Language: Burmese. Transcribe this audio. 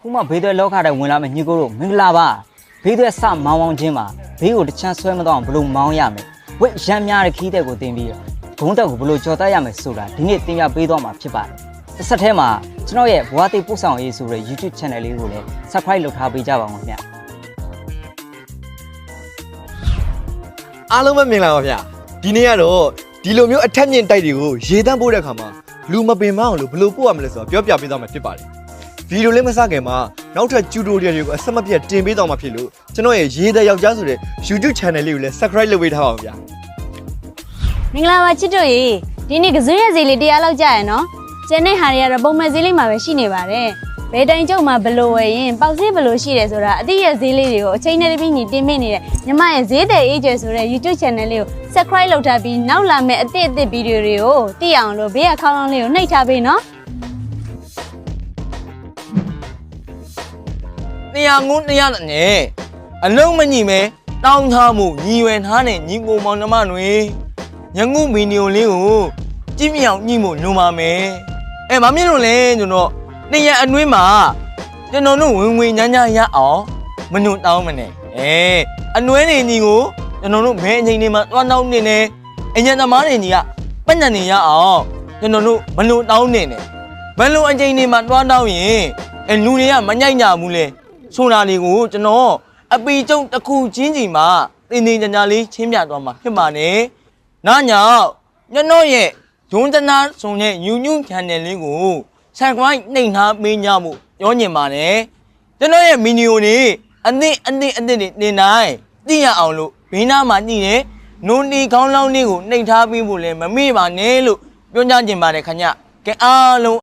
kuma beda loka da wala me nyigoro mingla ba beda sa mawang chin ma be ko tchan swai ma taw blo maung ya me wet yan mya de khi de ko tin pi yo gong tat ko blo jaw tat ya me soda diနေ့tinပြပေးသွားမှာဖြစ်ပါတယ်တစ်ဆက်ထဲမှာကျွန်တော်ရဲ့ဘွားသိပို့ဆောင်ရေးဆိုတဲ့ YouTube channel လေးကိုလည်း subscribe လုပ်ထားပေးကြပါဦးခင်ဗျအားလုံးပဲမြင်လာပါဗျာဒီနေ့ကတော့ဒီလိုမျိုးအထက်မြင့်တိုက်တွေကိုရေတန်းပို့တဲ့အခါမှာလူမပင်မအောင်လို့ဘယ်လိုပို့ရမလဲဆိုတော့ပြောပြပေးသွားမှာဖြစ်ပါတယ်ဗီဒီယိုလေးမစခင်မှာနောက်ထပ်ကျူတိုရီယယ်တွေကိုအဆက်မပြတ်တင်ပေးသွားမှာဖြစ်လို့ကျွန်တော်ရဲ့ရေသက်ယောက်ျားဆိုတဲ့ YouTube channel လေးကိုလည်း subscribe လုပ်ပေးထားပါဦးဗျာမင်္ဂလာပါချစ်တို့ရေဒီနေ့ကစွန်းရစီလေးတရားလောက်ကြရနော်ကျန်တဲ့ဟာတွေကတော့ပုံမှန်ဈေးလေးမှာပဲရှိနေပါတယ်ဘယ်တိုင်းကျုပ်မှာဘလို့ဝယ်ရင်ပေါက်ဈေးဘလို့ရှိတယ်ဆိုတာအတိရဲ့ဈေးလေးတွေကိုအချိန်နဲ့တပြည့်ညီတင်မိနေတဲ့ညီမရဲ့ဈေးတဲ့အေဂျယ်ဆိုတဲ့ YouTube channel လေးကို subscribe လုပ်ထားပြီးနောက်လာမယ့်အသစ်ဗီဒီယိုတွေကိုသိအောင်လို့ဘေးကခေါင်းလောင်းလေးကိုနှိပ်ထားပေးနော်200ငုံ200နဲ့အလုံးမညီမဲတောင်းထားမှုညီဝယ်ထားတဲ့ညီကိုမောင်နှမတွေညငုဗီဒီယိုလေးကိုကြည့်မြအောင်ညှိဖို့လိုပါမယ်မမြင်လို့လဲကျွန်တော်200အတွင်းမှာကျွန်တော်တို့ဝင်ညာညာရအောင်မညွန်တောင်းမနဲ့အနှွဲနေညီကိုကျွန်တော်တို့ဘယ်အချိန်တွေမှာသွားတောင်းနေနေအញ្ញံသမားတွေညီကပတ်ညံနေရအောင်ကျွန်တော်တို့မလွန်တောင်းနေနဲ့ဘယ်လိုအချိန်တွေမှာသွားတောင်းရင်လူတွေကမညိုက်ကြဘူးလေဆိုတာတွေကိုကျွန်တော်အပီကျုံတစ်ခုချင်းစီမှာတင်းတင်းကြပ်ကြပ်လေးချင်းပြသွားမှာဖြစ်ပါတယ်။နားညောင်ကျွန်တော်ရဲ့ဒွန်းတနာဆိုတဲ့ YouTube channel လေးကို subscribe နှိပ်ထားပေးကြဖို့ပြောညင်ပါတယ်။ကျွန်တော်ရဲ့ဗီဒီယိုတွေအသစ်တွေတင်တိုင်းသိရအောင်လို့ဘေးနားမှာကြည့်နေနိုနီခေါင်းလောင်းလေးကိုနှိပ်ထားပေးဖို့လည်းမမေ့ပါနဲ့လို့ပြောကြချင်ပါတယ်ခင်ဗျ။ကဲအားလုံး